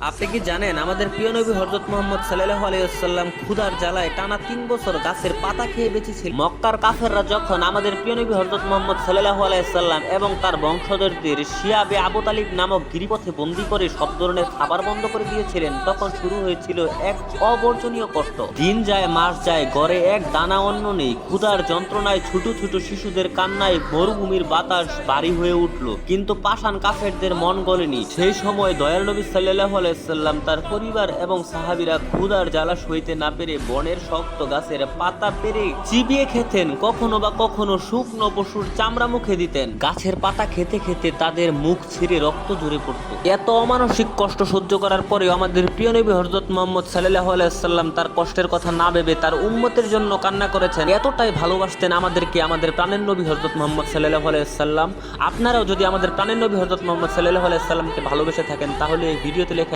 আপনি কি জানেন আমাদের প্রিয় নবী হযরত মুহাম্মদ সাল্লাল্লাহু আলাইহি ওয়াসাল্লাম ক্ষুধার জ্বালায় টানা 3 বছর গাছের পাতা খেয়ে বেঁচেছিল। মক্কার কাফেররা যখন আমাদের প্রিয় নবী হযরত মুহাম্মদ সাল্লাল্লাহু আলাইহি ওয়াসাল্লাম এবং তার বংশধরদের শিয়াবে আবু তালিব নামক গিরিপথে বন্দী করে সব ধরনের খাবার বন্ধ করে দিয়েছিলেন, তখন শুরু হয়েছিল এক অবর্জনীয় কষ্ট। দিন যায় মাস যায়, ঘরে এক দানা অন্ন নেই। ক্ষুধার যন্ত্রণায় ছোট ছোট শিশুদের কান্নায় মরুভূমির বাতাস ভারী হয়ে উঠল, কিন্তু পাষাণ কাফেরদের মন গলেনি। সেই সময় দয়াল নবী সাল্লাল্লাহু আলাইহি ওয়াসাল্লাম, তার পরিবার এবং সাহাবীরা ক্ষুধার জ্বালা সইতে না পেরে বনের শক্ত গাছের পাতা পেরে চিবিয়ে খেতেন। কখনো বা কখনো শুকনো পশুর চামড়া মুখে দিতেন। গাছের পাতা খেতে খেতে তাদের মুখ ছিঁড়ে রক্ত ঝরে পড়তো। এত অমানসিক কষ্ট সহ্য করার পরেও আমাদের প্রিয় নবী হযরত মুহাম্মদ সাল্লাল্লাহু আলাইহি ওয়াসাল্লাম তার কষ্টের কথা না ভেবে তার উম্মতের জন্য কান্না করেছেন। এতটাই ভালোবাসতেন আমাদেরকে আমাদের প্রাণের নবী হযরত মুহাম্মদ সাল্লাল্লাহু আলাইহি ওয়াসাল্লাম। আপনারাও যদি আমাদের প্রাণের নবী হযরত মুহাম্মদ সাল্লাল্লাহু আলাইহি ওয়াসাল্লামকে ভালোবেসে থাকেন, তাহলে এই ভিডিওতে লেখা